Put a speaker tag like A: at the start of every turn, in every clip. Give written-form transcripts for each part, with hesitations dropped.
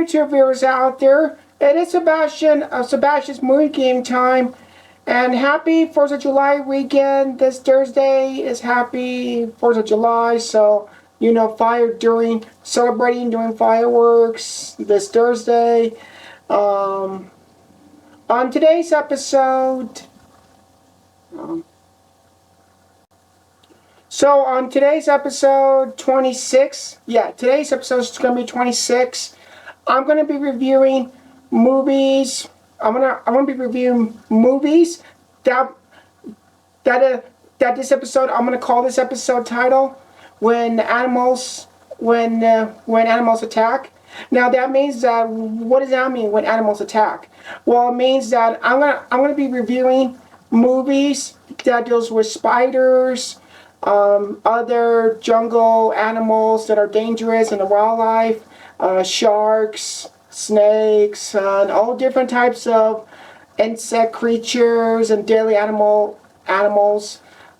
A: YouTube viewers out there. It is Sebastian's movie game time. And happy 4th of July weekend. This Thursday is happy 4th of July. So, celebrating doing fireworks this Thursday. On today's episode, on today's episode 26, today's episode is going to be 26. I'm going to be reviewing movies. I'm gonna be reviewing movies that this episode. I'm gonna call this episode title "When Animals Attack." Now that means that, what does that mean when animals attack? Well, it means that I'm gonna be reviewing movies that deals with spiders, other jungle animals that are dangerous in the wildlife, sharks, snakes, and all different types of insect creatures and daily animals.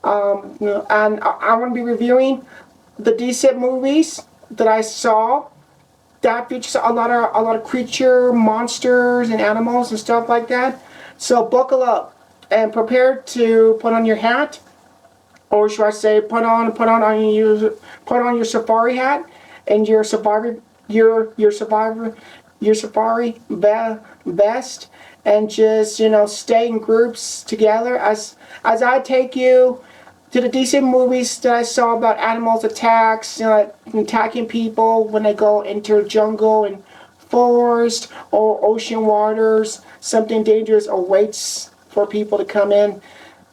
A: And I want to be reviewing the decent movies that I saw that features a lot of creature, monsters, and animals and stuff like that. So buckle up and prepare to put on your hat, or should I say, put on your safari hat and your safari vest, and just stay in groups together as I take you to the decent movies that I saw about animals attacks, attacking people when they go into jungle and forest or ocean waters. Something dangerous awaits for people to come in.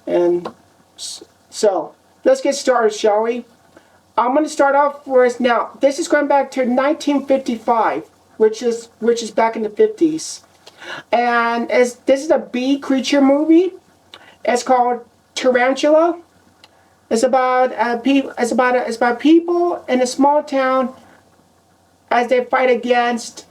A: And so let's get started, shall we? I'm going to start off with, now this is going back to 1955, which is back in the 50s, and this is a bee creature movie. It's called Tarantula. It's about people in a small town as they fight against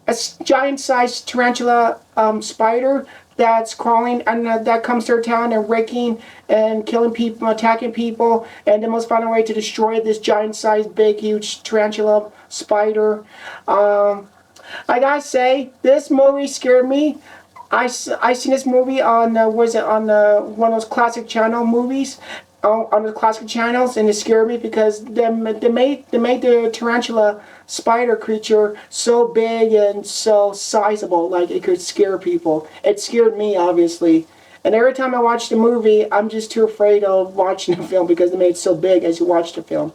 A: a giant-sized tarantula spider that's crawling, and that comes to their town and raking and killing people, attacking people, and they must find a way to destroy this giant-sized, big, huge tarantula spider. I gotta say, this movie scared me. I seen this movie on one of those classic channel movies, on the classic channels, and it scared me because they made the tarantula spider creature so big and so sizable, like it could scare people. It scared me, obviously, and every time I watch the movie, I'm just too afraid of watching the film because they made it so big as you watch the film.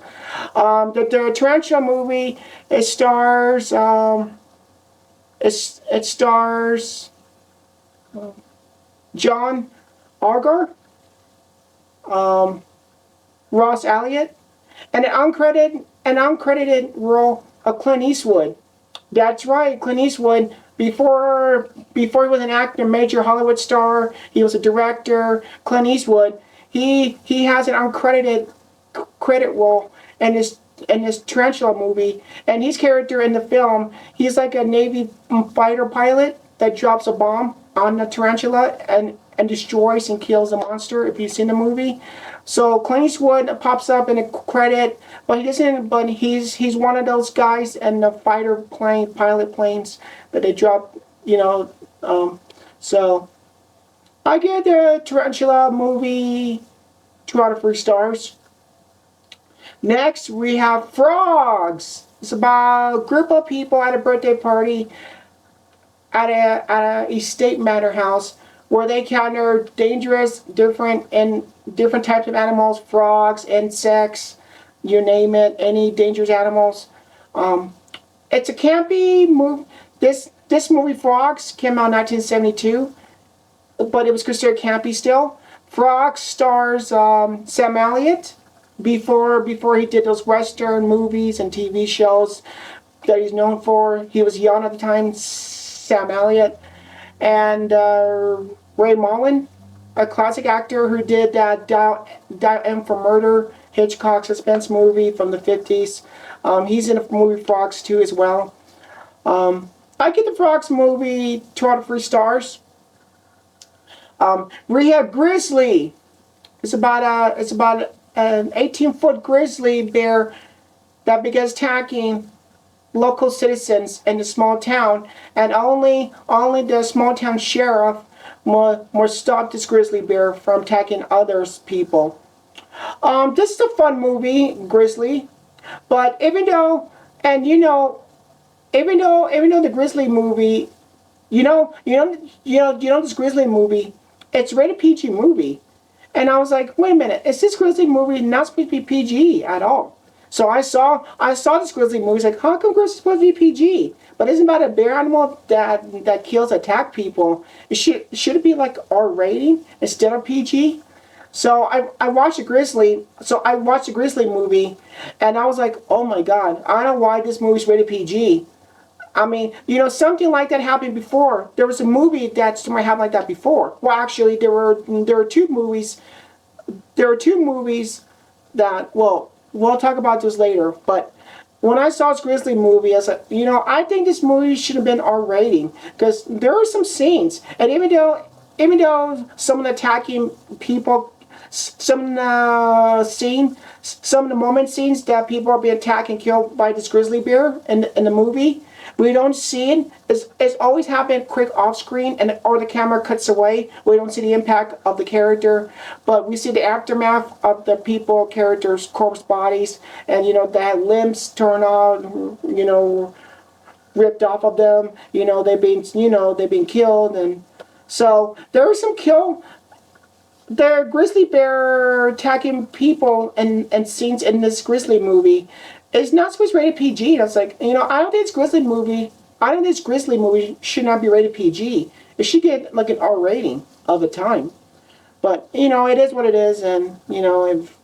A: The tarantula movie, it stars John Agar, Ross Elliott, and an uncredited role of Clint Eastwood. That's right, Clint Eastwood. Before he was an actor, major Hollywood star, he was a director. Clint Eastwood, he has an uncredited credit role in this tarantula movie, and his character in the film, he's like a Navy fighter pilot that drops a bomb on the tarantula and destroys and kills the monster, if you've seen the movie. So Clint Eastwood pops up in a credit, but he doesn't. But he's one of those guys in the pilot planes that they drop. So I give the tarantula movie 2 out of 3 stars. Next, we have Frogs. It's about a group of people at a birthday party at a estate manor house where they encounter dangerous, different types of animals, frogs, insects, you name it, any dangerous animals. It's a campy movie. This movie, Frogs, came out in 1972, but it was considered campy still. Frogs stars Sam Elliott. Before he did those Western movies and TV shows that he's known for, he was young at the time, Sam Elliott. And Ray Mullen, a classic actor who did that Dial M for Murder, Hitchcock suspense movie from the 50s. He's in the movie Frogs too as well. I give the Frogs movie 2 out of 3 stars. We have Grizzly. It's about an 18-foot grizzly bear that begins attacking local citizens in the small town, and only the small town sheriff will stop this grizzly bear from attacking others people. This is a fun movie, Grizzly, but even though, and even though the Grizzly movie, this Grizzly movie, it's rated PG movie. And I was like, wait a minute, is this Grizzly movie not supposed to be PG at all? So I saw this Grizzly movie. It's like, how come Grizzly's supposed to be PG? But isn't about a bear animal that kills, attack people? Should it be like R rating instead of PG? So I watched the Grizzly. So I watched the Grizzly movie, and I was like, oh my god, I don't know why this movie's rated PG. I mean, something like that happened before. There was a movie that something happened like that before. Well, actually, there were two movies. There were two movies that, well, we'll talk about this later. But when I saw this Grizzly movie, I was like, I think this movie should have been R rating because there are some scenes, and even though some of the attacking people, some of the moment scenes that people are being attacked and killed by this grizzly bear in the movie, we don't see it. It's always happening quick off screen, or the camera cuts away. We don't see the impact of the character, but we see the aftermath of the characters' corpse bodies, and they had limbs torn off, ripped off of them. They've been killed, and so there was some kill. The grizzly bear attacking people and scenes in this Grizzly movie is not supposed to be rated PG. I was like, I don't think this Grizzly movie should not be rated PG. It should get like an R rating of the time. But it is what it is, and if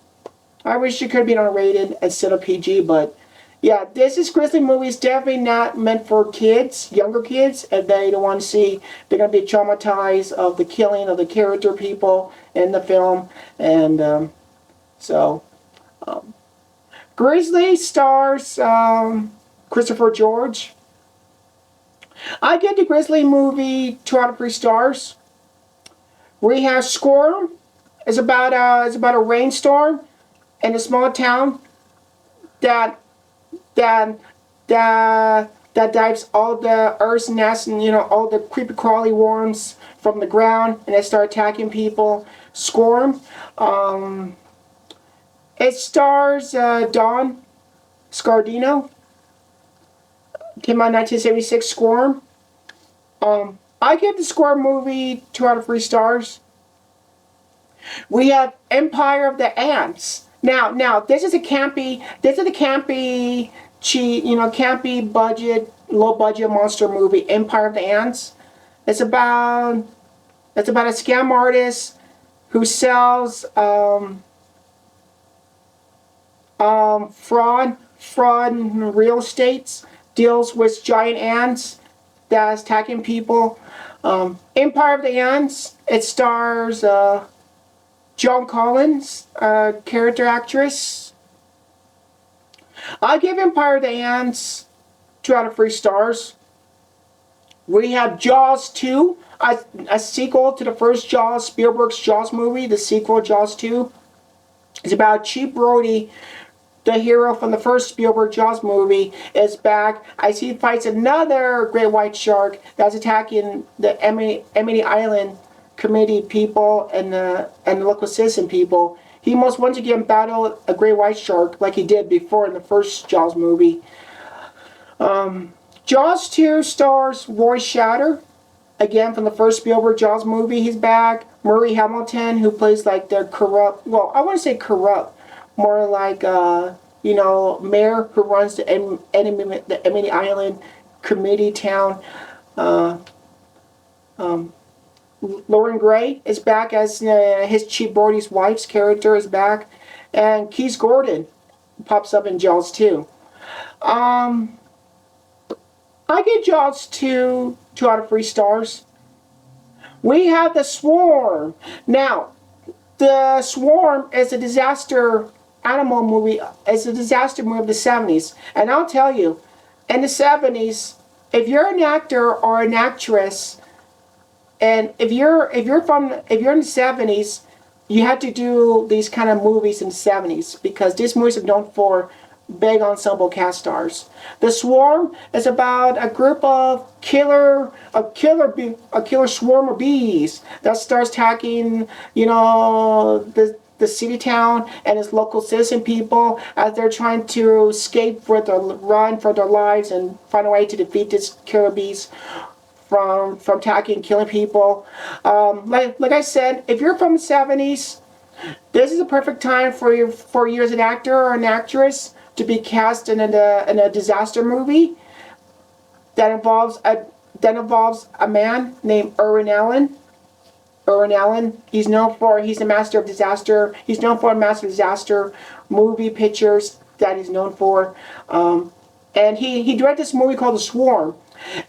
A: I wish it could have been R rated instead of PG. But yeah, this Grizzly movie is definitely not meant for kids, younger kids, and they don't want to see. They're going to be traumatized of the killing of the character people in the film, and so. Grizzly stars Christopher George. I give the Grizzly movie 2 out of 3 stars. We have Squirm. It's about a rainstorm in a small town that dives all the earth's nests and all the creepy crawly worms from the ground, and they start attacking people. Squirm. It stars Don Scardino. Came out in 1976. Squirm. I give the Squirm movie 2 out of 3 stars. We have Empire of the Ants. Now this is a campy, campy budget, low budget monster movie. Empire of the Ants. It's about a scam artist who sells fraud in real estates, deals with giant ants that's attacking people. Empire of the Ants. It stars Joan Collins, character actress. I give Empire of the Ants 2 out of 3 stars. We have Jaws 2, a sequel to the first Jaws, Spielberg's Jaws movie. The sequel, Jaws 2, is about Chief Brody, the hero from the first Spielberg Jaws movie, is back as he fights another great white shark that's attacking the Emily Island committee people and the local citizen people. He must once again battle a great white shark like he did before in the first Jaws movie. Jaws 2 stars Roy Scheider, again from the first Spielberg Jaws movie. He's back. Murray Hamilton, who plays like the corrupt, well, I wouldn't say corrupt, more like mayor who runs the Emily Island committee town. Lauren Gray is back as his Chief Brody's wife's character is back, and Keith Gordon pops up in Jaws 2. I give Jaws 2 out of 3 stars. We have The Swarm. Now, The Swarm is a disaster animal movie. It's a disaster movie of the 70s. And I'll tell you, in the 70s, if you're an actor or an actress, and if you're in the 70s, you had to do these kind of movies in the 70s because these movies are known for big ensemble cast stars. The Swarm is about a group of a killer swarm of bees that starts attacking, the city town and its local citizen people as they're trying to escape for their run for their lives and find a way to defeat these killer bees from attacking and killing people. Like I said, if you're from the 70s, this is a perfect time for you as an actor or an actress to be cast in a disaster movie that involves a man named Irwin Allen. Irwin Allen. He's the master of disaster. He's known for master of disaster movie pictures that he's known for. And he directed this movie called The Swarm.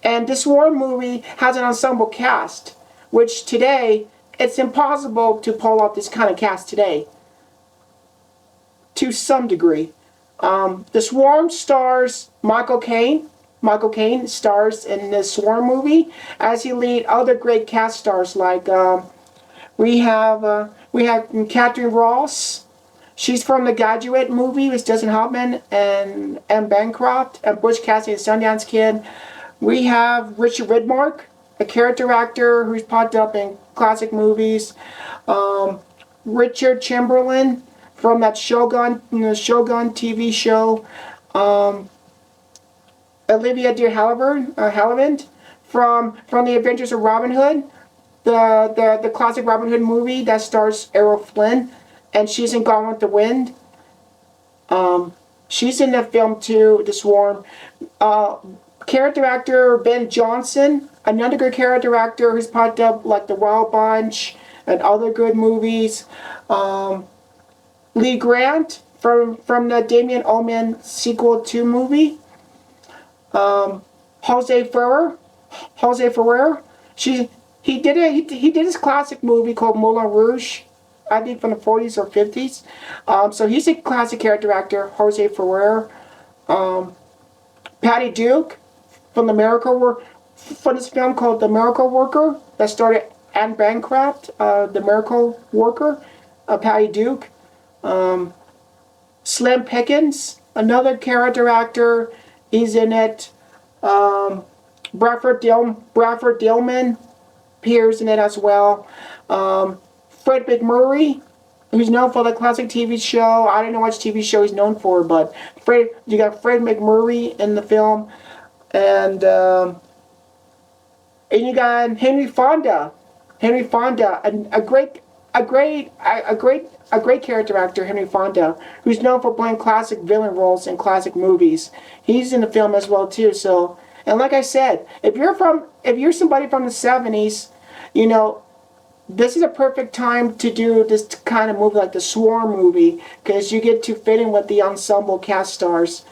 A: And this Swarm movie has an ensemble cast, which today it's impossible to pull off this kind of cast today. To some degree. The Swarm stars Michael Caine. Michael Caine stars in the Swarm movie as he lead other great cast stars like we have Katherine Ross. She's from the Graduate movie with Dustin Hoffman and Bancroft and Butch Cassidy and Sundance Kid. We have Richard Widmark, a character actor who's popped up in classic movies. Richard Chamberlain from that Shogun TV show. Olivia de Havilland from the Adventures of Robin Hood, the classic Robin Hood movie that stars Errol Flynn, and she's in Gone with the Wind. She's in the film too, The Swarm. Character actor Ben Johnson, another good character actor who's popped up like The Wild Bunch and other good movies. Lee Grant from the Damien Ullman sequel 2 movie. Jose Ferrer. He did his classic movie called Moulin Rouge, I think from the 40s or 50s. So he's a classic character actor, Jose Ferrer. Patty Duke from from this film called The Miracle Worker that started Anne Bancroft, The Miracle Worker. Patty Duke. Slim Pickens, another character actor. He's in it. Bradford Dillman appears in it as well. Fred McMurray, who's known for the classic TV show. I don't know which TV show he's known for, but you got Fred McMurray in the film, and you got Henry Fonda. A great character actor, Henry Fonda, who's known for playing classic villain roles in classic movies. He's in the film as well too. So, and like I said, if you're somebody from the 70s, this is a perfect time to do this kind of movie like the Swarm movie, because you get to fit in with the ensemble cast stars.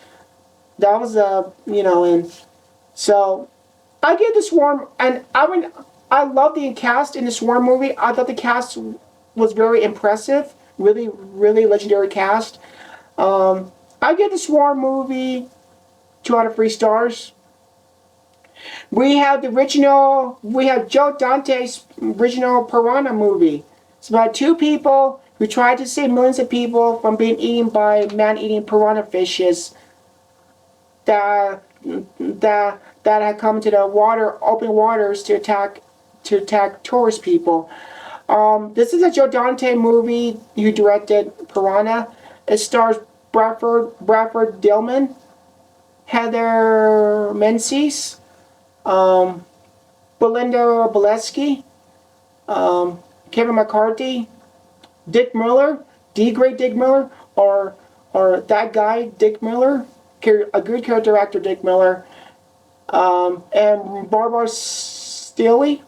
A: That was and so I give the Swarm, and I love the cast in the Swarm movie. I thought the cast was very impressive. Really, really legendary cast. I give the Swarm movie 2 out of 3 stars. We have Joe Dante's original Piranha movie. It's about 2 people who tried to save millions of people from being eaten by man-eating piranha fishes that had come to the open waters to attack tourist people. This is a Joe Dante movie who directed Piranha. It stars Bradford Dillman, Heather Menzies, Belinda Bolesky, Kevin McCarthy, Dick Miller, the great Dick Miller, or that guy Dick Miller, a good character actor Dick Miller, and Barbara Steele,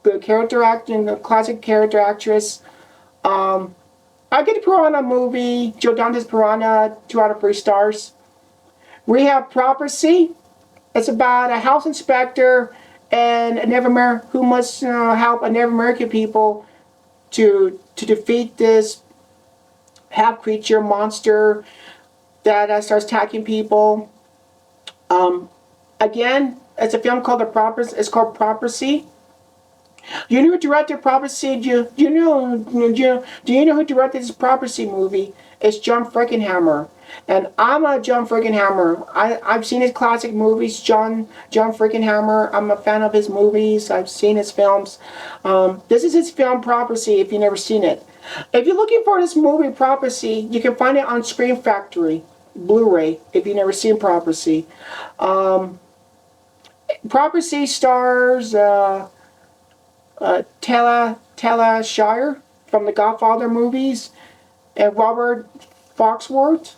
A: the character acting, the classic character actress. I get the Piranha movie, Joe Dante's Piranha, 2 out of 3 stars. We have Prophecy. It's about a house inspector and who must help a Native American people to defeat this half creature monster that starts attacking people. Again, it's a film called It's called Prophecy. You know who directed Prophecy? Do you know who directed this Prophecy movie? It's John Frankenhammer. And I'm a John Frankenhammer. I've seen his classic movies, John Frankenhammer. I'm a fan of his movies. I've seen his films. This is his film Prophecy, if you've never seen it. If you're looking for this movie Prophecy, you can find it on Screen Factory, Blu-ray, if you've never seen Prophecy. Prophecy stars Tala Shire from the Godfather movies and Robert Foxworth.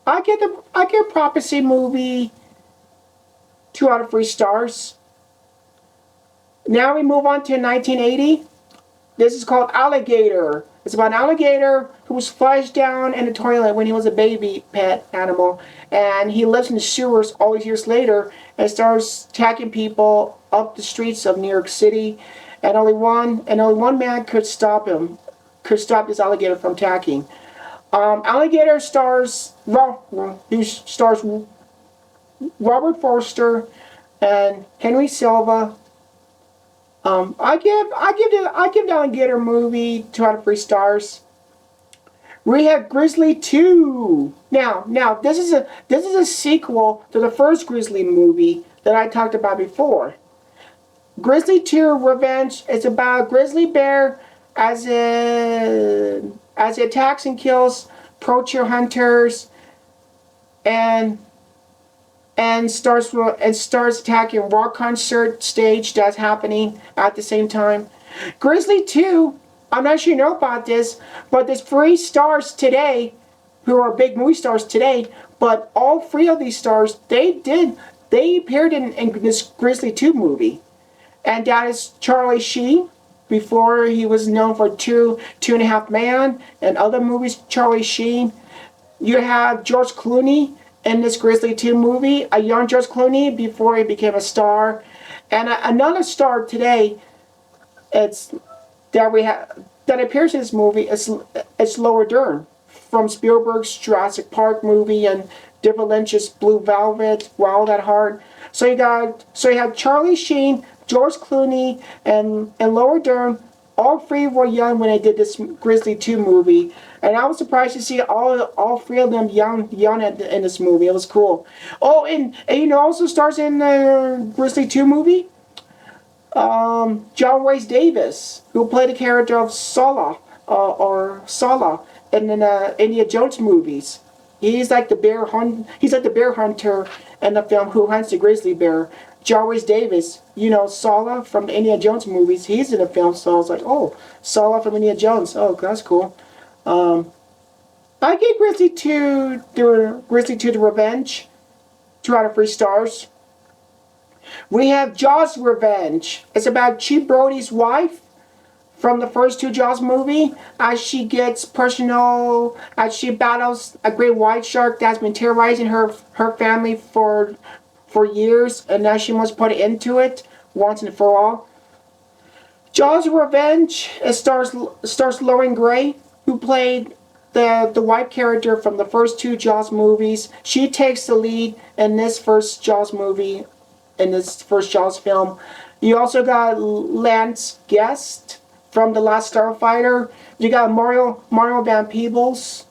A: I give Prophecy movie 2 out of 3 stars. Now we move on to 1980. This is called Alligator. It's about an alligator who was flushed down in the toilet when he was a baby pet animal, and he lives in the sewers all these years later and starts attacking people up the streets of New York City. And only one man could stop him, could stop this alligator from attacking. Alligator stars Robert Forster and Henry Silva. I give the Alligator movie 2 out of 3 stars. We have Grizzly 2. Now this is a sequel to the first Grizzly movie that I talked about before. Grizzly 2 Revenge is about a grizzly bear as it attacks and kills poacher hunters and starts attacking a rock concert stage that's happening at the same time. Grizzly 2, I'm not sure you know about this, but there's 3 stars today who are big movie stars today, but all 3 of these stars, they appeared in this Grizzly 2 movie. And that is Charlie Sheen, before he was known for Two and a Half Men and other movies, Charlie Sheen. You have George Clooney in this Grizzly 2 movie, a young George Clooney before he became a star. And another star today that appears in this movie is Laura Dern from Spielberg's Jurassic Park movie and David Lynch's Blue Velvet, Wild at Heart. So you have Charlie Sheen, George Clooney, and Laura Dern. All 3 were young when they did this Grizzly 2 movie, and I was surprised to see all 3 of them young in this movie. It was cool. Oh, and also stars in the Grizzly 2 movie, John Rhys Davis, who played the character of Sala in the Indiana Jones movies. He's like the bear hunter in the film Who Hunts the Grizzly Bear. John Rhys Davis, Sala from the Indiana Jones movies, he's in the film, so I was like, oh, Sala from Indiana Jones, oh, that's cool. I gave Grizzly 2 The Revenge 2 out of 3 stars. We have Jaws Revenge. It's about Chief Brody's wife from the first 2 Jaws movie, as she gets personal, as she battles a great white shark that's been terrorizing her family for years, and now she must put an end to it once and for all. Jaws Revenge, it stars Lauren Gray, who played the white character from the first 2 Jaws movies. She takes the lead in this first Jaws movie, in this first Jaws film. You also got Lance Guest from The Last Starfighter. You got Mario Van Peebles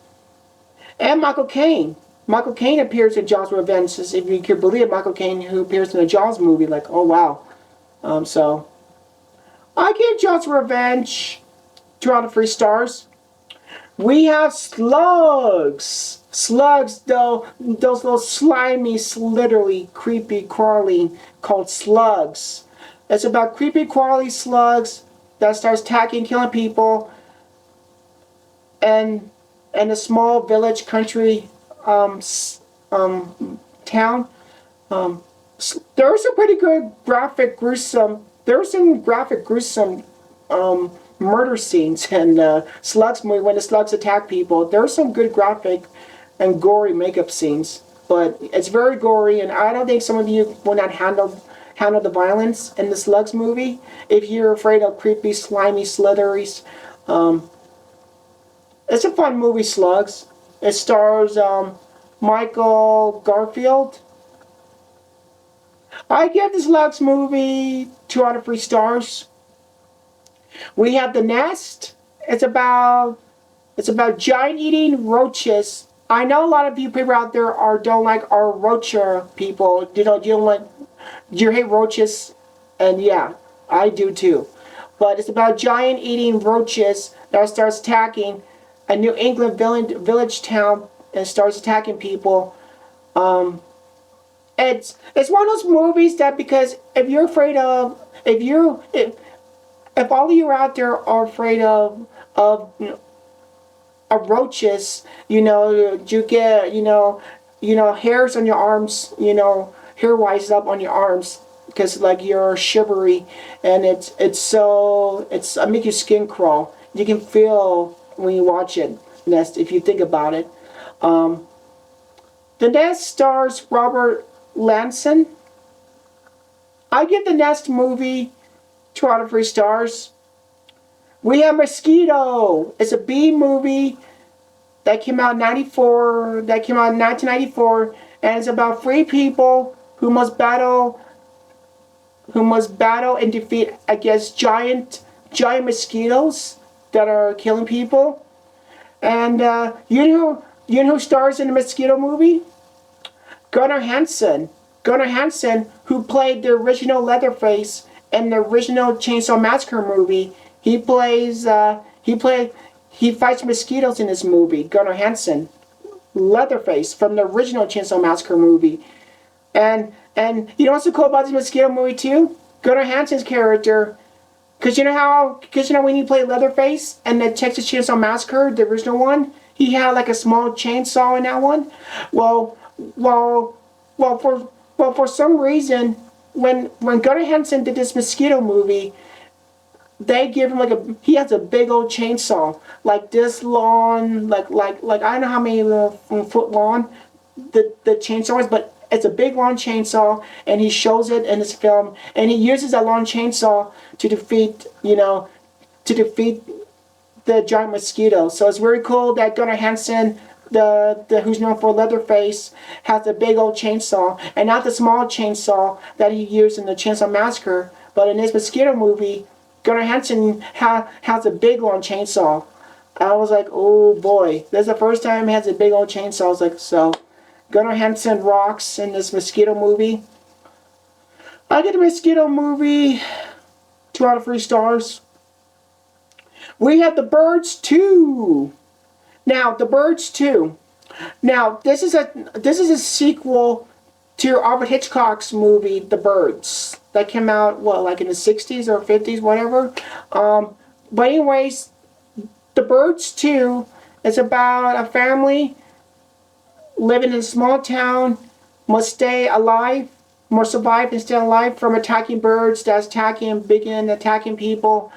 A: and Michael Caine. Michael Caine appears in Jaws Revenge, if you could believe it. Michael Caine, who appears in a Jaws movie, like, oh wow. So I give Jaws Revenge 2 out of 3 stars. We have Slugs. Slugs, though, those little slimy, slithery, creepy, crawling, called slugs. It's about creepy, crawly slugs that starts attacking, killing people, and a small village, country town. There were some pretty good graphic, gruesome. There were some graphic, gruesome murder scenes in Slugs movie when the slugs attack people. There were some good graphic and gory makeup scenes, but it's very gory, and I don't think some of you will not handle the violence in the Slugs movie if you're afraid of creepy, slimy, slitheries. It's a fun movie, Slugs. It stars Michael Garfield. I give this Slugs movie 2 out of 3 stars. We have The Nest. It's about giant eating roaches. I know a lot of you people out there are don't like our roacher people. You don't like you hate roaches, and yeah, I do too. But it's about giant eating roaches that starts attacking a New England village town and starts attacking people. Um, it's one of those movies that because if you're afraid of if all of you out there are afraid of roaches, you get hairs on your arms, hair rises up on your arms because like you're shivery, and it make your skin crawl. You can feel when you watch it. Nest, if you think about it. Um, the Nest stars Robert Lanson. I give the Nest movie 2 out of 3 stars. We have Mosquito. It's a B movie that came out in 94. That came out in 1994, and it's about 3 people who must battle and defeat against giant mosquitoes that are killing people. And you know who stars in the Mosquito movie? Gunnar Hansen. Gunnar Hansen, who played the original Leatherface in the original Chainsaw Massacre movie. He fights mosquitoes in this movie. Gunnar Hansen, Leatherface from the original Chainsaw Massacre movie. And you know what's so cool about this Mosquito movie too? Gunnar Hansen's character, because when he played Leatherface and the Texas Chainsaw Massacre, the original one, he had like a small chainsaw in that one. Well, well, for some reason, when Gunnar Hansen did this Mosquito movie, they give him he has a big old chainsaw like this long, like I don't know how many foot long the chainsaw is, but it's a big long chainsaw, and he shows it in this film, and he uses that long chainsaw to defeat the giant mosquito. So it's very cool that Gunnar Hansen, the who's known for Leatherface, has a big old chainsaw, and not the small chainsaw that he used in the Chainsaw Massacre, but in this Mosquito movie, Gunnar Hansen has a big long chainsaw. I was like, oh boy, that's the first time he has a big old chainsaw. I was like, so Gunnar Hansen rocks in this Mosquito movie. I get the Mosquito movie 2 out of 3 stars. We have The Birds 2. Now, The Birds 2. Now, this is a sequel to Alfred Hitchcock's movie The Birds that came out like in the 60s or 50s, whatever. But anyways, The Birds 2 is about a family living in a small town, must survive and stay alive from attacking birds that's begin attacking people.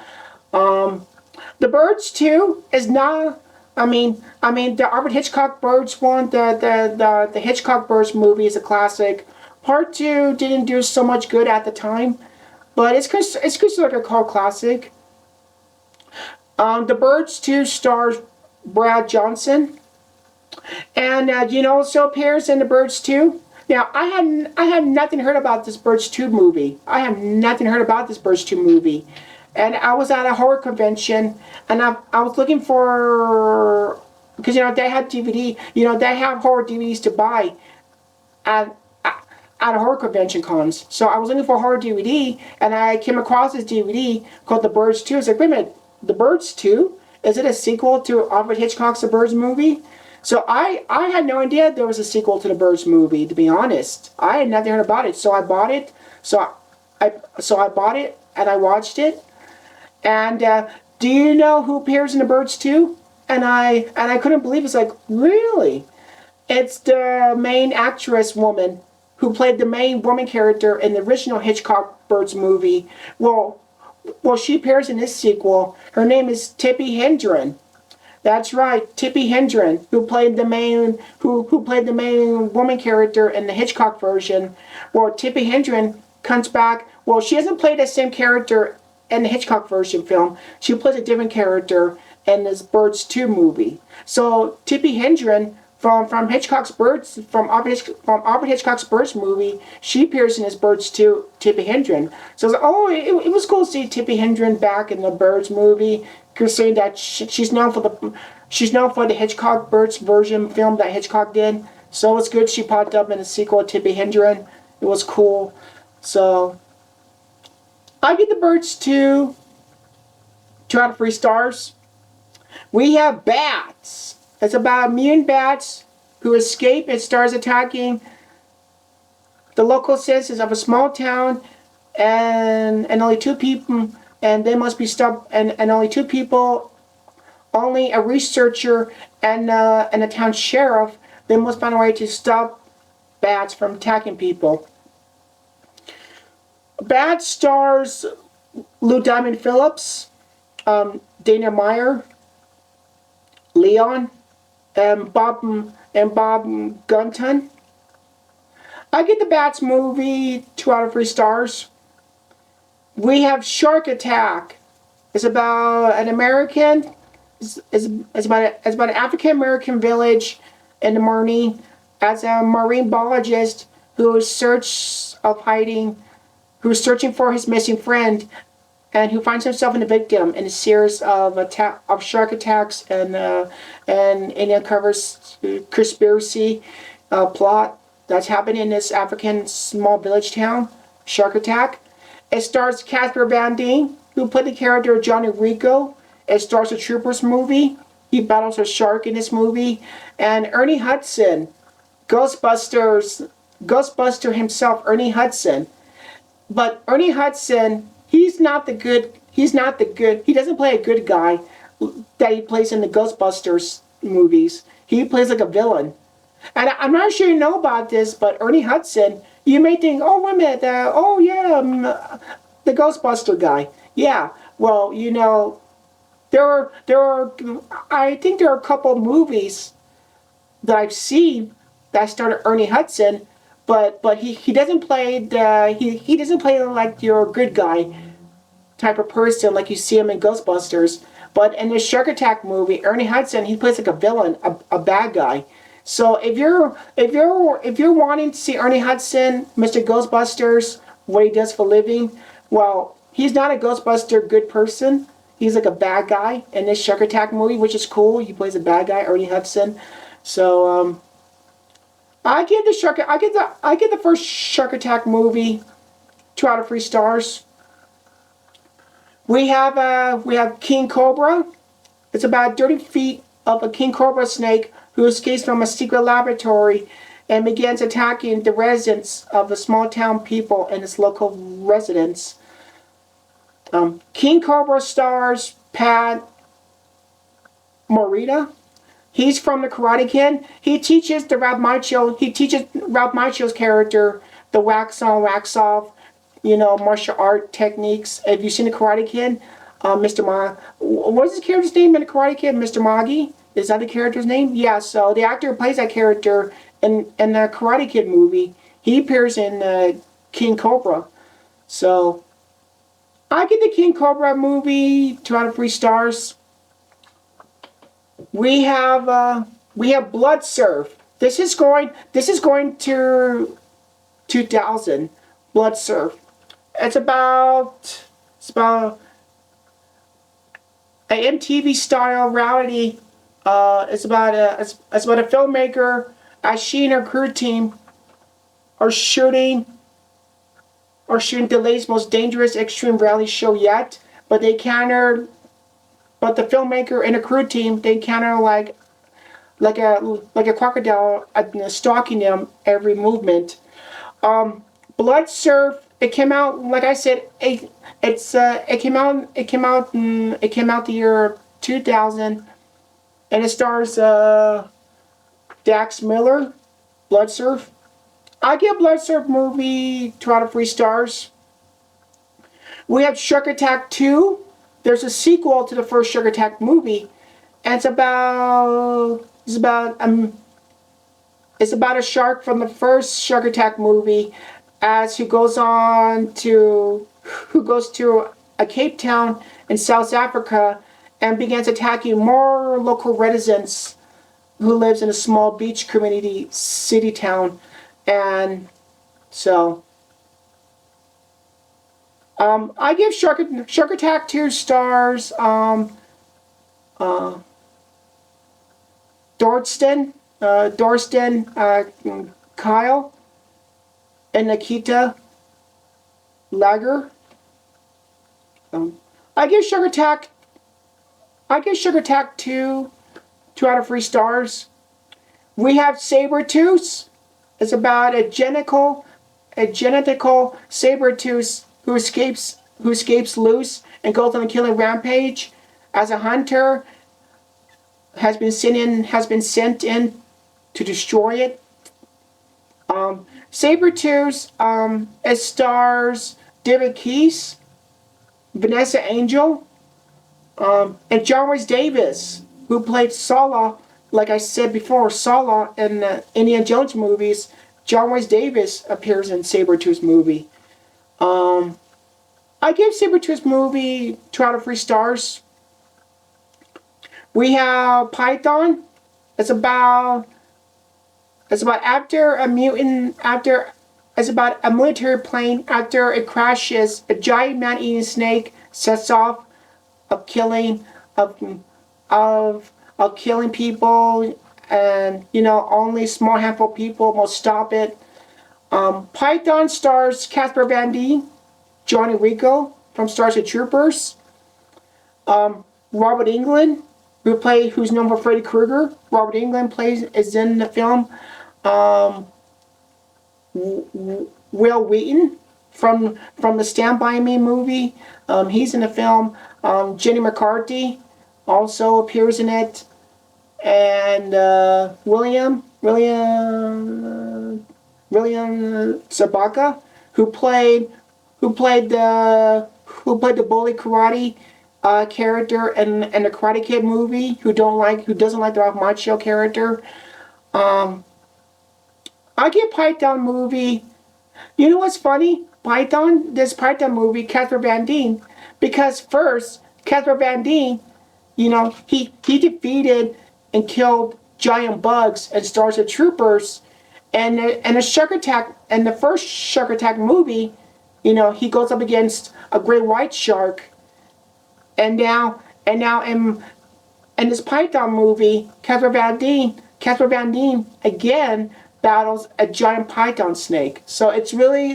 A: The Birds 2 is not. The Alfred Hitchcock Birds one, the Hitchcock Birds movie is a classic. Part 2 didn't do so much good at the time, but it's considered a cult classic. The Birds 2 stars Brad Johnson, and also appears in The Birds 2. Now, I had nothing heard about this Birds 2 movie. And I was at a horror convention, and I was looking for, because they had DVD, they have horror DVDs to buy at horror convention cons. So I was looking for a horror DVD, and I came across this DVD called The Birds 2. I was like, wait a minute, The Birds 2? Is it a sequel to Alfred Hitchcock's The Birds movie? So I had no idea there was a sequel to The Birds movie, to be honest. I had nothing heard about it, so I bought it. So I bought it, and I watched it. And do you know who appears in The Birds 2? And I couldn't believe it. It's like, really? It's the main actress woman who played the main woman character in the original Hitchcock Birds movie. Well, she appears in this sequel. Her name is Tippi Hedren. That's right, Tippi Hedren, who played the main woman character in the Hitchcock version. Well, Tippi Hedren comes back. Well, she hasn't played the same character in the Hitchcock version film. She plays a different character in this Birds 2 movie. So Tippi Hedren from Hitchcock's Birds, from Alfred Hitchcock's Birds movie. She appears in his Birds too, Tippi Hedren. So I was like, oh, it was cool to see Tippi Hedren back in the Birds movie. Considering that she's known for the Hitchcock Birds version film that Hitchcock did. So it's good she popped up in the sequel of Tippi Hedren. It was cool. So I give the Birds 2 out of 3 stars. We have Bats. It's about mutant bats who escape and stars attacking the local citizens of a small town, and only 2 people, and they must be stopped, and only 2 people, only a researcher and a town sheriff, they must find a way to stop bats from attacking people. Bats stars Lou Diamond Phillips, Dana Meyer, Leon, and Bob Gunton. I get the Bats movie 2 out of 3 stars. We have Shark Attack. It's about an American. It's about an African American village in the Marine as a marine biologist who is searching for his missing friend, and who finds himself in a victim in a series of shark attacks, and uncovers conspiracy plot that's happening in this African small village town, Shark Attack. It stars Casper Van Dien, who played the character of Johnny Rico. It stars a Troopers movie. He battles a shark in this movie. And Ernie Hudson, Ghostbuster himself, Ernie Hudson. But Ernie Hudson, he doesn't play a good guy that he plays in the Ghostbusters movies. He plays like a villain. And I'm not sure you know about this, but Ernie Hudson, you may think, oh, wait a minute, the Ghostbuster guy. Yeah, well, I think there are a couple of movies that I've seen that started Ernie Hudson, but he doesn't play he doesn't play like your good guy type of person like you see him in Ghostbusters. But in the Shark Attack movie, Ernie Hudson, he plays like a villain, a bad guy. So if you're wanting to see Ernie Hudson, Mr. Ghostbusters, what he does for a living, well, he's not a Ghostbuster good person. He's like a bad guy in this Shark Attack movie, which is cool. He plays a bad guy, Ernie Hudson. So I give the first Shark Attack movie 2 out of 3 stars. We have King Cobra. It's about 30 feet of a king cobra snake who escapes from a secret laboratory and begins attacking the residents of the small town people and its local residents. King Cobra stars Pat Morita. He's from the Karate Kid. He teaches Ralph Macchio's character the wax on, wax off, martial art techniques. Have you seen the Karate Kid? Mr. What's his character's name in the Karate Kid? Mr. Miyagi? Is that the character's name? Yeah, so the actor who plays that character in the Karate Kid movie, he appears in King Cobra. So I give the King Cobra movie 2 out of 3 stars. We have Blood Surf. This is going to 2000. Blood Surf. It's about an MTV style reality. It's about a filmmaker as she and her crew team are shooting the latest, most dangerous extreme reality show yet. But the filmmaker and the crew team, they encounter like a crocodile stalking them every movement. Blood Surf. It came out, like I said, it came out the year 2000, and it stars Dax Miller. Blood Surf. I give Blood Surf movie 2 out of 3 stars. We have Shark Attack 2. There's a sequel to the first Shark Attack movie, and it's about a shark from the first Shark Attack movie, who goes to a Cape Town in South Africa and begins attacking more local residents who lives in a small beach community city town, and so I give Shark Attack 2 stars. Uh, Dorston, Kyle, and Nikita Lager. Um, I give Shark Attack. I give Shark Attack 2 out of 3 stars. We have Sabretooth. It's about a genetical Sabretooth who escapes loose and goes on a killing rampage. As a hunter, has been sent in to destroy it. Sabretooth, it stars David Keys, Vanessa Angel, and John Rhys Davis, who played Sala, like I said before, Sala in the Indiana Jones movies. John Rhys Davis appears in Sabretooth's movie. I give Sabretooth's movie 2 out of 3 stars. We have Python. It's about after a mutant after it's about a military plane after it crashes. A giant man-eating snake sets off of killing of of killing people, and only a small handful of people will stop it. Python stars Casper Van Dien, Johnny Rico from Starship Troopers, Robert Englund, who's known for Freddy Krueger. Robert Englund is in the film. Will Wheaton from the Stand By Me movie. He's in the film. Jenny McCarthy also appears in it, and William Zabaka, who played the bully karate character in the Karate Kid movie. Who doesn't like the Ralph Macchio character. I give Python movie. You know what's funny? This Python movie, Casper Van Dien, because first Casper Van Dien, he defeated and killed giant bugs and Starship Troopers, and the Shark Attack and the first Shark Attack movie, he goes up against a great white shark, and now in this Python movie, Casper Van Dien again battles a giant python snake. So it's really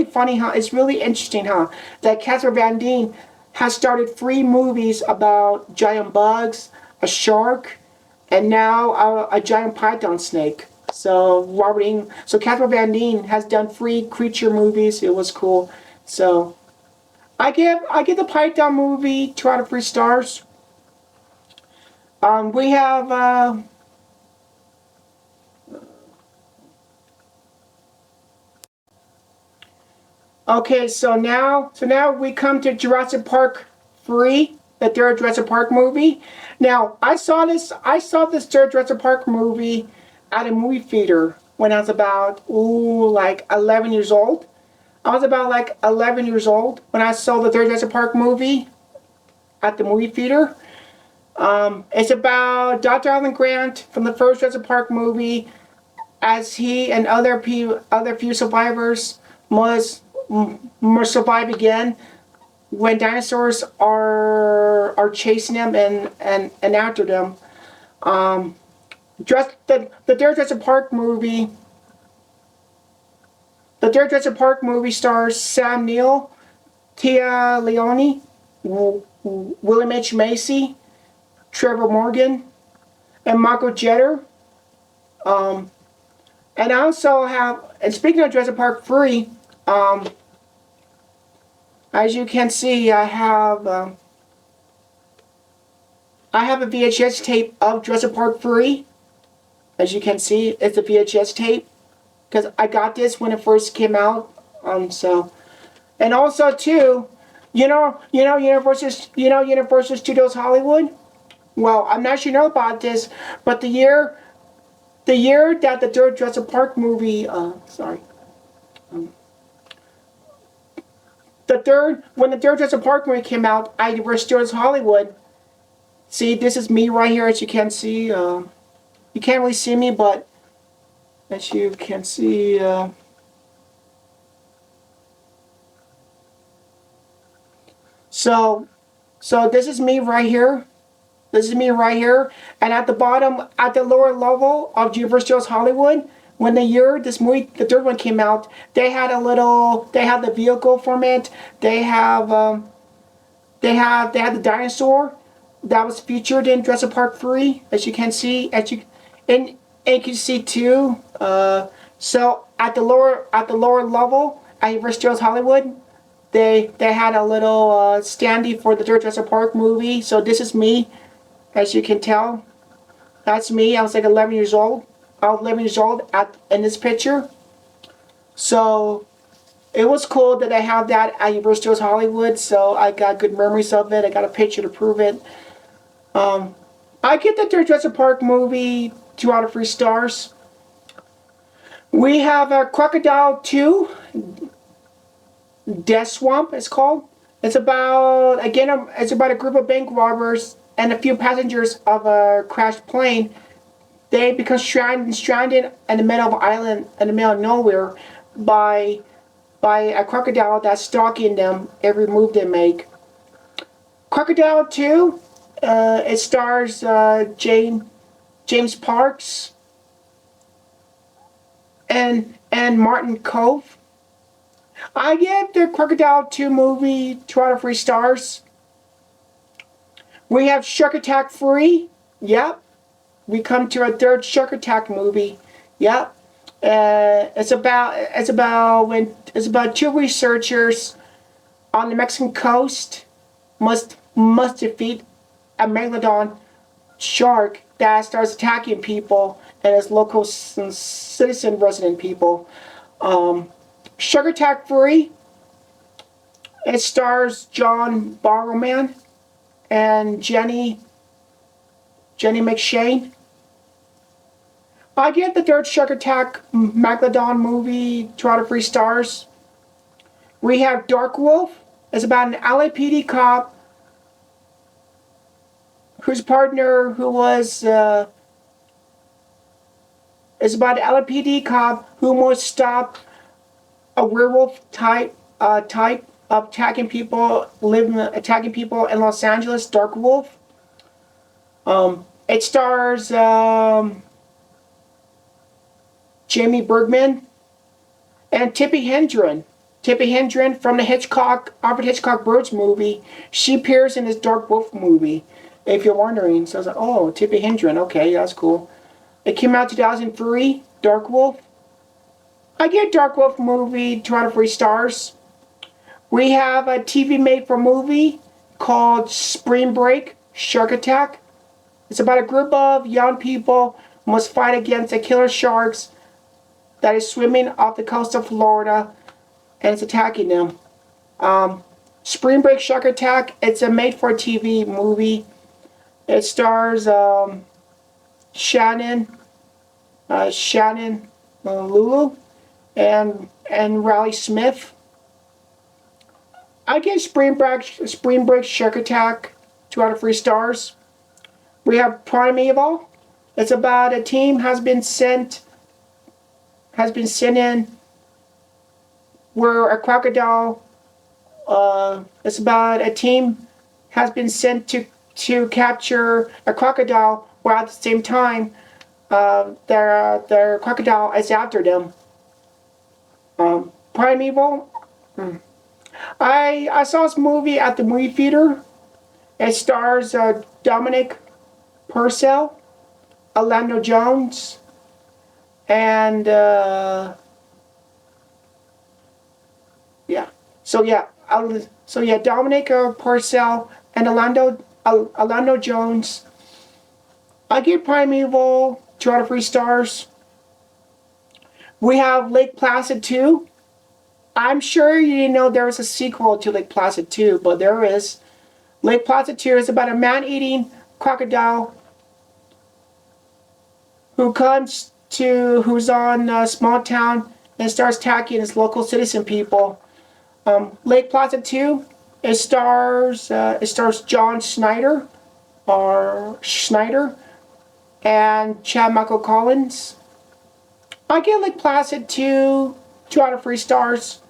A: funny it's really interesting that Casper Van Dien has started 3 movies about giant bugs, a shark, and now a giant python snake. So Casper Van Dien has done 3 creature movies. It was cool. So I give the Python movie 2 out of 3 stars. We have okay, so now we come to Jurassic Park 3, the third Jurassic Park movie. Now, I saw this third Jurassic Park movie at a movie theater when I was about like 11 years old. I was about like 11 years old when I saw the third Jurassic Park movie at the movie theater. It's about Dr. Alan Grant from the first Jurassic Park movie, as he and other few survivors must survive again when dinosaurs are chasing them and after them. The third Jurassic Park movie. The third Jurassic Park movie stars Sam Neill, Tia Leone, William H. Macy, Trevor Morgan, and Michael Jeter. And I also have, and speaking of Jurassic Park 3, as you can see, I have a VHS tape of Jurassic Park 3. As you can see, it's a VHS tape, because I got this when it first came out. And also too, Universal Studios Hollywood. Well, I'm not sure you know about this, but the year that the third Jurassic Park movie, when the third Jurassic Park movie came out at Universal Studios Hollywood. See, this is me right here, as you can see. You can't really see me, but as you can see, so this is me right here. This is me right here. And at the bottom, at the lower level of Universal Studios Hollywood, when the year this movie, the third one came out, they had the vehicle from it. They had the dinosaur that was featured in Jurassic Park 3, as you can see, and you can see too. So at the lower level at Universal Studios Hollywood, they had a little standee for the third Jurassic Park movie. So this is me, as you can tell. That's me. I was like 11 years old. I was 11 years old in this picture. So it was cool that I have that at Universal Studios Hollywood. So I got good memories of it. I got a picture to prove it. I get the third Jurassic Park movie 2 out of 3 stars. We have a Crocodile 2, Death Swamp it's called. It's about a group of bank robbers and a few passengers of a crashed plane. They become stranded in the middle of an island in the middle of nowhere by a crocodile that's stalking them every move they make. Crocodile 2, it stars James Parks and Martin Cove. I give the Crocodile 2 movie 2 out of 3 stars. We have Shark Attack 3. Yep. We come to a third Shark Attack movie. Yep. It's about 2 researchers on the Mexican coast must defeat a megalodon shark that starts attacking people and its local citizen resident people. Shark Attack 3. It stars John Barrowman and Jenny McShane. I give the third Shark Attack Megalodon movie 2 out of 3 stars. We have Dark Wolf. It's about an LAPD cop whose partner who was is about an LAPD cop who must stop a werewolf type of attacking people in Los Angeles. Dark Wolf. It stars Jamie Bergman and Tippi Hedren. Tippi Hedren from the Alfred Hitchcock Birds movie. She appears in this Dark Wolf movie, if you're wondering. So I was like, oh, Tippi Hedren. Okay, that's cool. It came out 2003, Dark Wolf. I get Dark Wolf movie 2 out of 3 stars. We have a TV made for movie called Spring Break, Shark Attack. It's about a group of young people who must fight against a killer sharks that is swimming off the coast of Florida and it's attacking them. Spring Break Shark Attack, it's a made-for-TV movie. It stars Shannon Lulu and Riley Smith. I give Spring Break Shark Attack 2 out of 3 stars. We have Primeval. It's about a team has been sent in where a crocodile. It's about a team has been sent to capture a crocodile, while at the same time their crocodile is after them. Primeval. I saw this movie at the movie theater. It stars Dominic Purcell, Orlando Jones, and Dominic Purcell and Orlando Jones. I give Primeval 2 out of 3 stars. We have Lake Placid 2. I'm sure you didn't know there was a sequel to Lake Placid 2, but there is. Lake Placid 2 is about a man-eating crocodile who's on a small town and starts attacking his local citizen people. Lake Placid 2, it stars John Schneider, and Chad Michael Collins. I give Lake Placid 2 out of 3 stars.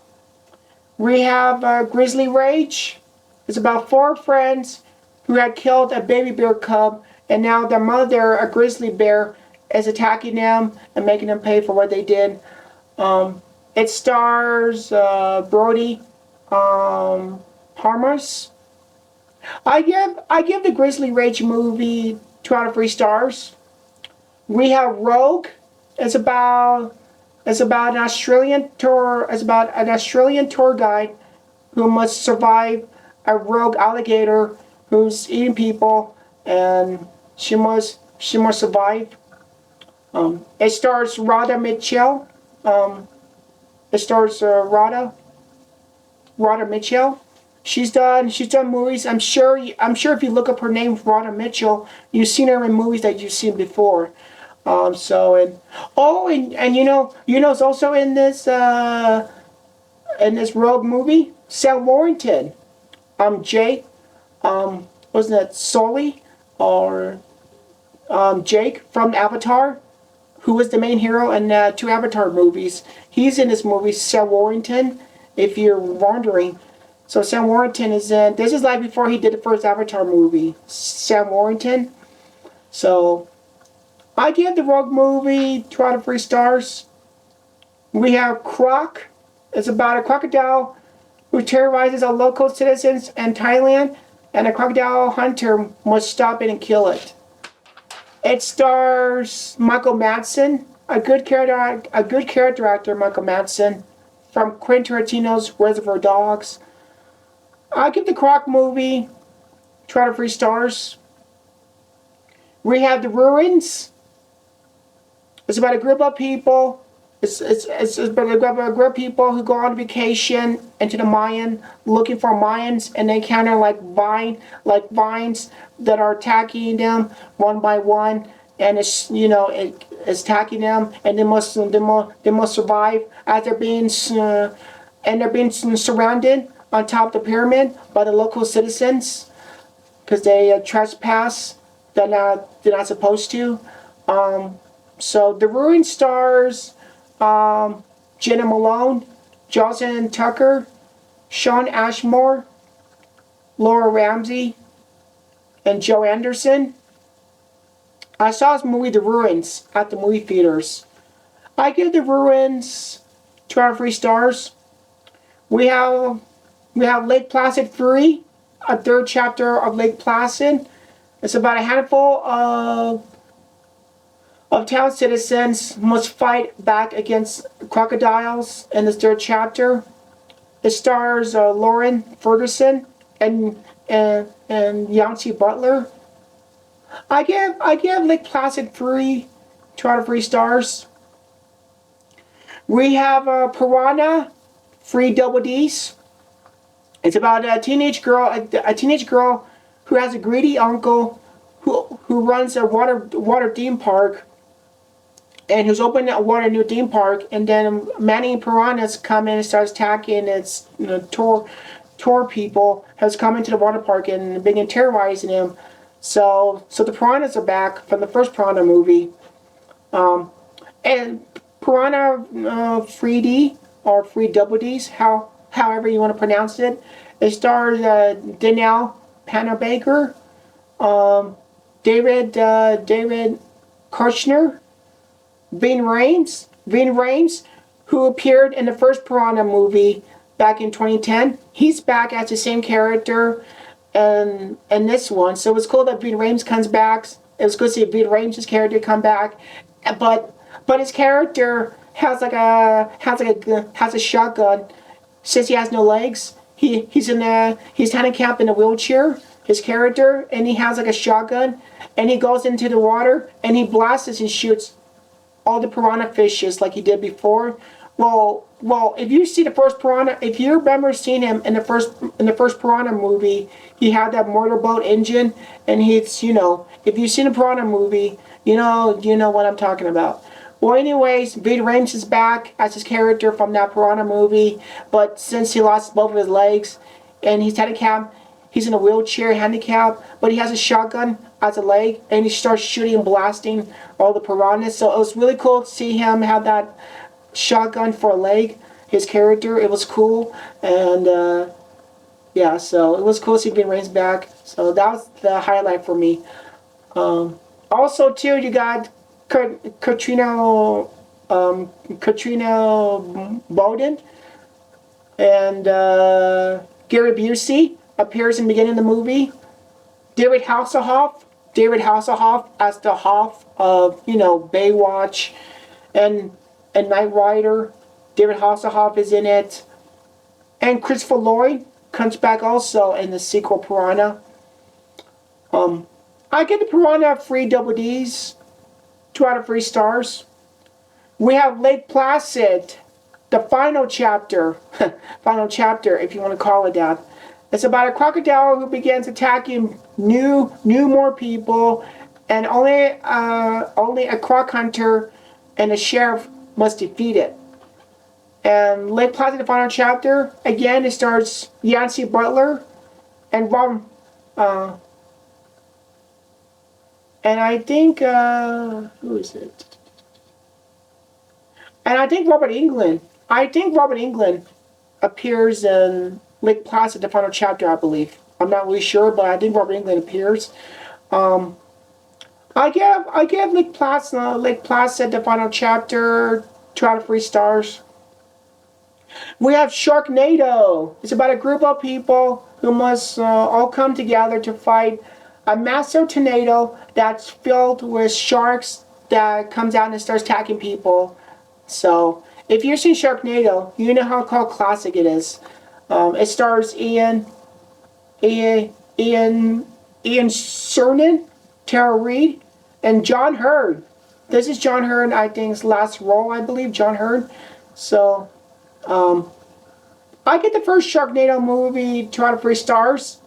A: We have Grizzly Rage. It's about 4 friends who had killed a baby bear cub, and now their mother, a grizzly bear, is attacking them and making them pay for what they did. It stars Brody Harmers. I give the Grizzly Rage movie 2 out of 3 stars. We have Rogue. It's about an Australian tour. It's about an Australian tour guide who must survive a rogue alligator who's eating people, and she must survive. It stars Radha Mitchell. It stars Radha Mitchell. She's done movies. I'm sure if you look up her name, Radha Mitchell, you've seen her in movies that you've seen before. And it's also in this Rogue movie, Sam Warrington. Jake, wasn't that Sully or Jake from Avatar, who was the main hero in 2 Avatar movies. He's in this movie, Sam Warrington, if you're wondering. So Sam Warrington is in, this is like before he did the first Avatar movie, Sam Warrington. So I give the Rogue movie 2 out of 3 stars. We have Croc. It's about a crocodile who terrorizes all local citizens in Thailand, and a crocodile hunter must stop it and kill it. It stars Michael Madsen, a good character actor, Michael Madsen, from Quentin Tarantino's Reservoir Dogs. I give the Croc movie 2 out of 3 stars. We have The Ruins. It's about a group of people. It's about a group of people who go on vacation into the Mayan, looking for Mayans, and they encounter vines that are attacking them one by one, and it's attacking them, and they must survive as they're being surrounded on top of the pyramid by the local citizens because they trespass. They're not supposed to. So The Ruin stars Jenna Malone, Jocelyn Tucker, Sean Ashmore, Laura Ramsey, and Joe Anderson. I saw this movie, The Ruins, at the movie theaters. I give The Ruins 2 out of 3 stars. We have Lake Placid 3, a 3rd chapter of Lake Placid. It's about a handful of town citizens must fight back against crocodiles in this 3rd chapter. It stars Lauren Ferguson and Yancey Butler. I give Lake Placid 3 2 out of 3 stars. We have Piranha, 3 double D's. It's about a teenage girl who has a greedy uncle who runs a water theme park, and who's opening a water new theme park, and then many piranhas come in and starts attacking its tour people has come into the water park and begin terrorizing him. So the piranhas are back from the first Piranha movie, and Piranha 3D or 3 double D's, however you want to pronounce it. It stars Danielle Panabaker, David Kirshner, Ving Rhames, who appeared in the first Piranha movie back in 2010. He's back as the same character in this one. So it's cool that Ving Rhames comes back. It was good to see Ving Rhames' character come back. But his character has a shotgun. Since he has no legs, he's handicapped in a wheelchair. His character, and he has a shotgun, and he goes into the water and he blasts and shoots all the piranha fishes like he did before. Well, if you see the first Piranha, if you remember seeing him in the first Piranha movie, he had that motorboat engine, and if you've seen a Piranha movie, you know what I'm talking about. Well, anyways, Ving Rhames is back as his character from that Piranha movie, but since he lost both of his legs and he's handicapped, He's in a wheelchair, handicapped, but he has a shotgun as a leg, and he starts shooting and blasting all the piranhas. So it was really cool to see him have that shotgun for a leg. His character, it was cool, and yeah, so it was cool to see Vin Rames back. So that was the highlight for me. Also, too, you got Katrina, Katrina Bowden and Gary Busey appears in the beginning of the movie. David Hasselhoff, as the Hoff of Baywatch, and Knight Rider. David Hasselhoff is in it, and Christopher Lloyd comes back also in the sequel Piranha. I give the Piranha 3 double D's, 2 out of 3 stars. We have Lake Placid, the final chapter, final chapter if you want to call it that. It's about a crocodile who begins attacking more people, and only a croc hunter and a sheriff must defeat it. And Lake Placid, the final chapter, again it stars Yancey Butler and Rob, and I think who is it? And I think Robert Englund. I think Robert Englund appears in Lake Placid, the final chapter, I believe. I'm not really sure, but I think Robert Englund appears. I give Lake Placid, the final chapter, 2 out of 3 stars. We have Sharknado. It's about a group of people who must all come together to fight a massive tornado that's filled with sharks that comes out and starts attacking people. So, if you've seen Sharknado, you know how called classic it is. It stars Ian Cernan, Tara Reid, and John Hurd. This is John Hurd, I think's last role, I believe, John Hurd. So, I get the first Sharknado movie 2 out of 3 stars.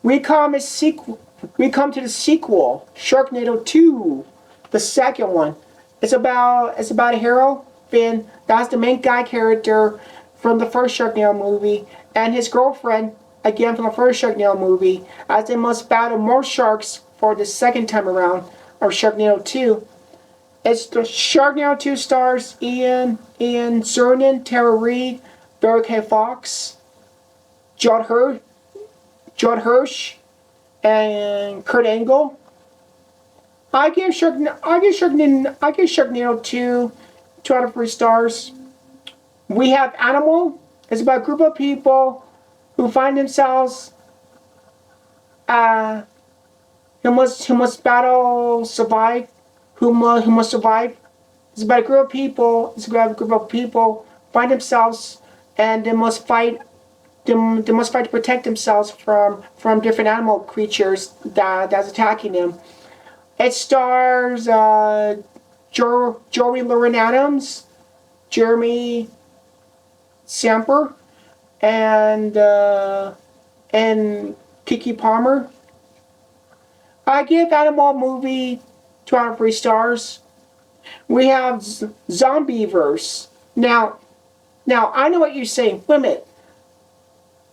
A: We come to the sequel, Sharknado 2, the second one. It's about a hero, Finn. That's the main guy character from the first Sharknado movie, and his girlfriend, again from the first Sharknado movie, as they must battle more sharks for the second time around of Sharknado 2. It's the Sharknado 2 stars Ian Cernan, Tara Reid, Barry K. Fox, Judd Hirsch, and Kurt Angle. I give Sharknado 2 out of 3 stars. We have Animal. It's about a group of people who find themselves who must battle, survive, who must survive. It's about a group of people. Find themselves, and they must fight. They must fight to protect themselves from different animal creatures that's attacking them. It stars Joey Lauren Adams, Jeremy Samper, and Kiki Palmer. I give Animal movie 2 out of 3 stars. We have Zombieverse. Now I know what you're saying. Wait a minute.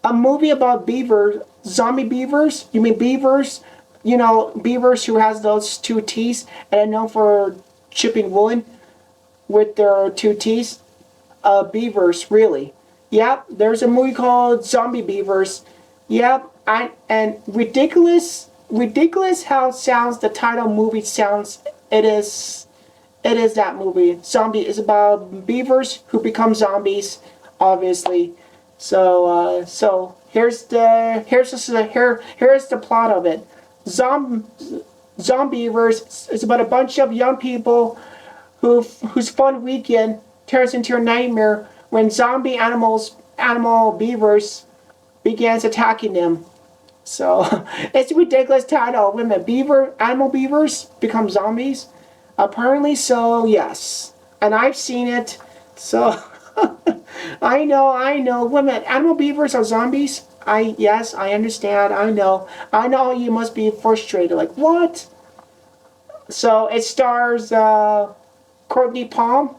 A: A movie about beavers, zombie beavers? You mean beavers? You know, beavers who has those 2 teeth and are known for chipping wood with their 2 teeth. Beavers, really. Yep, there's a movie called Zombie Beavers. Yep, and ridiculous how it sounds, the title movie sounds. It is that movie. Zombie is about beavers who become zombies, obviously. So here's the plot of it. Zombieverse is about a bunch of young people whose fun weekend turns into a nightmare when animal beavers begins attacking them. So it's a ridiculous title. When animal beavers become zombies, apparently so. Yes, and I've seen it. So I know. Women, animal beavers are zombies. Yes, I understand. I know. You must be frustrated. Like what? So it stars Courtney Palm,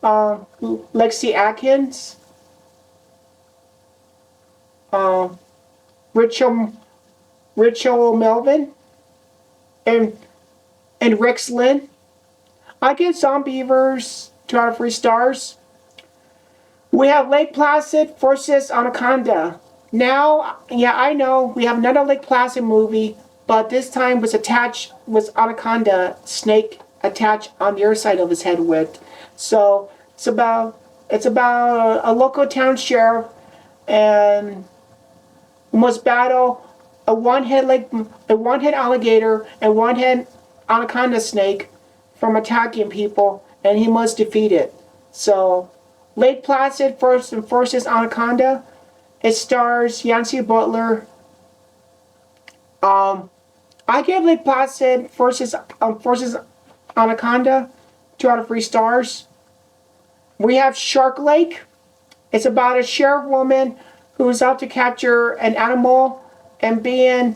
A: Lexi Atkins, Rachel Rachel Melvin and Rex Lynn. I give Zombievers 2 out of 3 stars. We have Lake Placid versus Anaconda. Now, yeah, I know we have another Lake Placid movie, but this time was Anaconda snake attached on the other side of his head with. So it's about a local town sheriff and must battle a one-head alligator and one-head anaconda snake from attacking people, and he must defeat it. So, Lake Placid versus Anaconda. It stars Yancy Butler. I gave Lake Placid versus Anaconda 2 out of 3 stars. We have Shark Lake. It's about a sheriff woman who is out to capture an animal and bring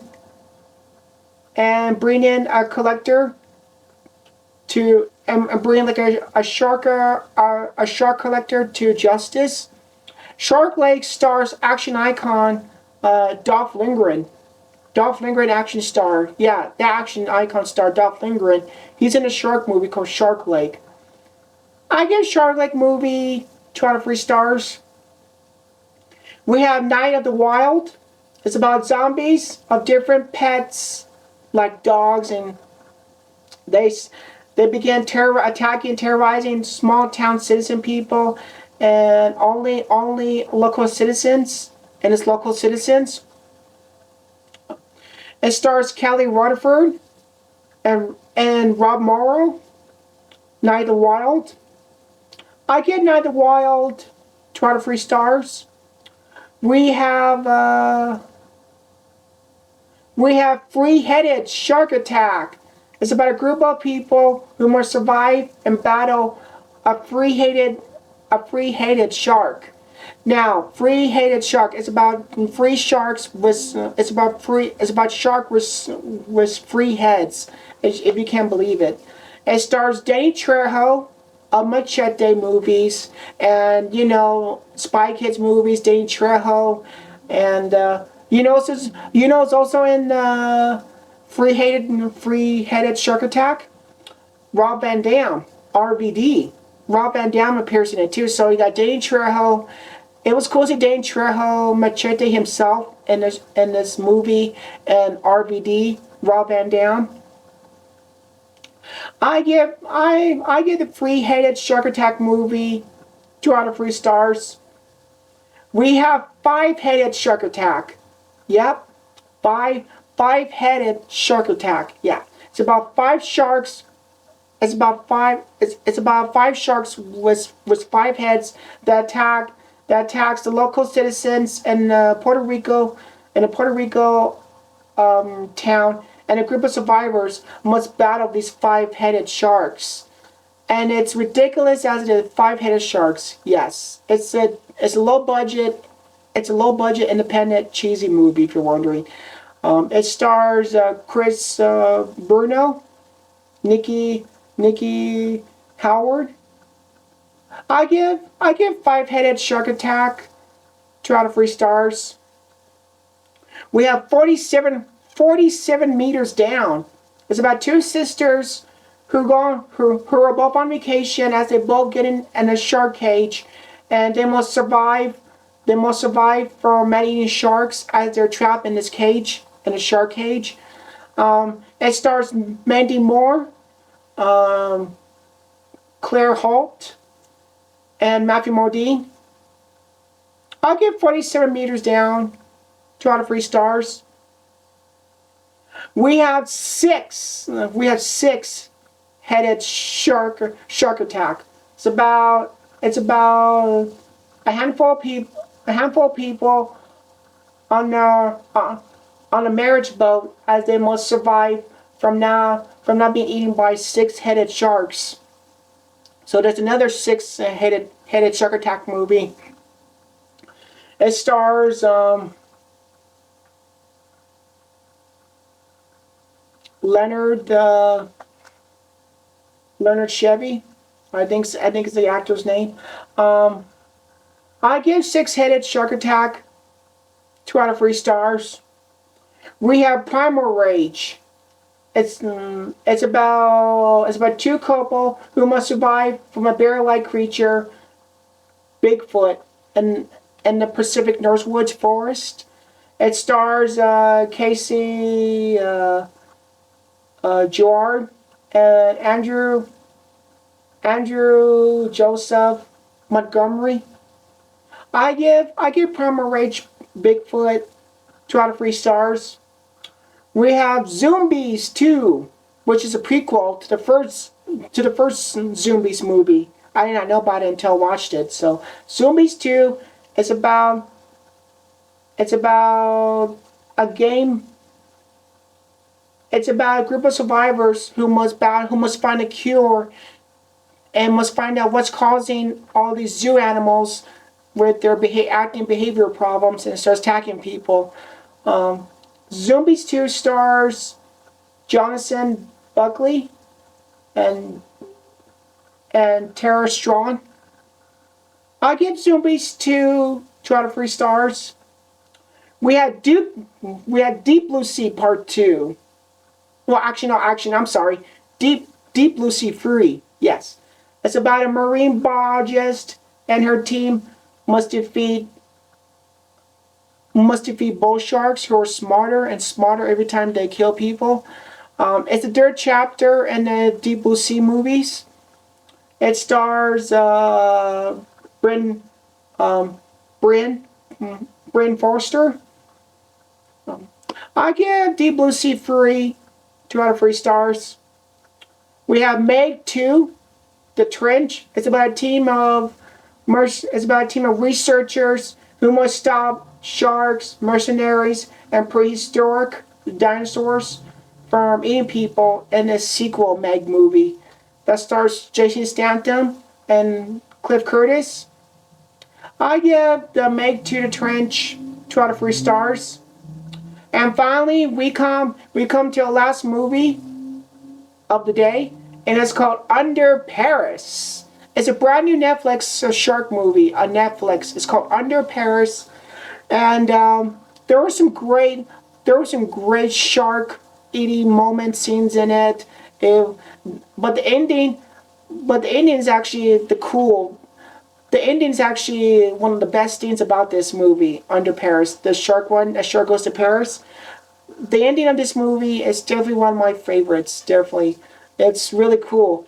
A: in a collector to and bring like a shark collector to justice. Shark Lake stars action icon Dolph Lundgren. Dolph Lundgren action star. Yeah, the action icon star Dolph Lundgren. He's in a shark movie called Shark Lake. I give Shark Lake movie 2 out of 3 stars. We have Night of the Wild. It's about zombies of different pets, like dogs, and they began attacking and terrorizing small town citizen people, and only local citizens and its local citizens. It stars Kelly Rutherford and Rob Morrow. Night of the Wild. I give Night of the Wild 2 out of 3 stars. We have Three-Headed Shark Attack. It's about a group of people who must survive and battle a three-headed shark. Now, three-headed shark is about three sharks with it's about shark with 3 heads, if you can believe it. It stars Danny Trejo of Machete movies and Spy Kids movies. Danny Trejo and it's also in Three-Headed Shark Attack. Rob Van Dam, RVD. Rob Van Dam appears in it too. So you got Danny Trejo. It was cool to see Danny Trejo, Machete himself in this movie, and RVD, Rob Van Dam. I give the Three-Headed Shark Attack movie 2 out of 3 stars. We have Five-Headed Shark Attack. Yep, five-headed shark attack. Yeah, it's about 5 sharks. It's about 5 sharks with 5 heads that attacks the local citizens in Puerto Rico town, and a group of survivors must battle these 5-headed sharks. And it's ridiculous as it is 5-headed sharks. Yes, it's a low budget. It's a low budget independent cheesy movie if you're wondering. It stars Chris Bruno, Nikki Howard. I give Five-Headed Shark Attack 2 out of 3 stars. We have 47 meters down. It's about 2 sisters who are both on vacation as they both get in a shark cage, and they must survive. They must survive from man-eating sharks as they're trapped in this cage, in a shark cage. It stars Mandy Moore, Claire Holt, and Matthew Modine. I'll give 47 meters down 2 out of 3 stars. We have 6-headed shark attack. It's about a handful of people on a marriage boat as they must survive from not being eaten by 6-headed sharks. So there's another 6-headed shark attack movie. It stars Leonard Chevy. I think it's the actor's name. I give 6-Headed Shark Attack 2 out of 3 stars. We have Primal Rage. It's about two couple who must survive from a bear-like creature, Bigfoot, in the Pacific Northwoods forest. It stars Casey Gerard and Andrew Joseph Montgomery. I give Primal Rage Bigfoot 2 out of 3 stars. We have Zombies 2, which is a prequel to the first Zombies movie. I did not know about it until I watched it. So Zombies 2 is about a game. It's about a group of survivors who must find a cure and must find out what's causing all these zoo animals with their acting behavior problems and starts attacking people. Um, Zombies 2 stars Jonathan Buckley and Tara Strong. I give Zombies 2 out of 3 stars. We had Deep Blue Sea Part 2. Well, actually, no, I'm sorry. Deep Blue Sea 3. Yes. It's about a marine biologist and her team must defeat bull sharks who are smarter and smarter every time they kill people. It's the third chapter in the Deep Blue Sea movies. It stars Bryn Bryn Bryn Forster. I give Deep Blue Sea 2 out of 3 stars. We have Meg 2, The Trench. It's about a team of researchers who must stop sharks, mercenaries, and prehistoric dinosaurs from eating people in this sequel Meg movie that stars Jason Statham and Cliff Curtis. I give the Meg 2 The Trench 2 out of 3 stars. And finally, we come to the last movie of the day, and it's called Under Paris. It's a brand new Netflix shark movie on Netflix. It's called Under Paris, and there were some great shark eating moment scenes in it. But the ending is actually The ending is actually one of the best things about this movie, Under Paris. The shark one, A Shark Goes to Paris. The ending of this movie is definitely one of my favorites. Definitely, it's really cool.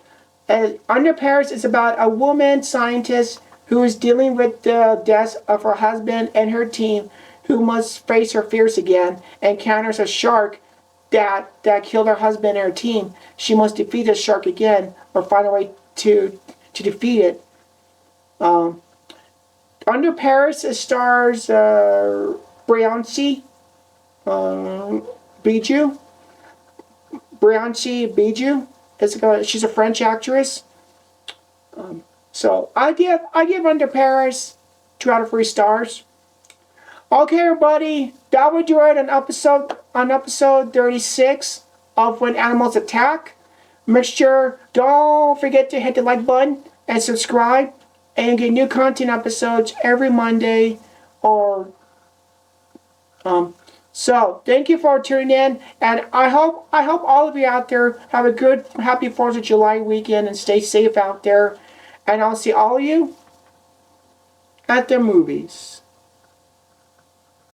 A: Under Paris is about a woman scientist who is dealing with the death of her husband and her team, who must face her fears again and encounters a shark that killed her husband and her team. She must defeat the shark again or find a way to defeat it. Under Paris it stars Briancy Bijou. Briancy Bijou. She's a French actress. So I give Under Paris 2 out of 3 stars. Okay, everybody, that would do it on episode 36 of When Animals Attack. Make sure, don't forget to hit the like button and subscribe, and get new content episodes every Monday. So thank you for tuning in, and I hope all of you out there have a good, happy 4th of July weekend and stay safe out there. And I'll see all of you at the movies.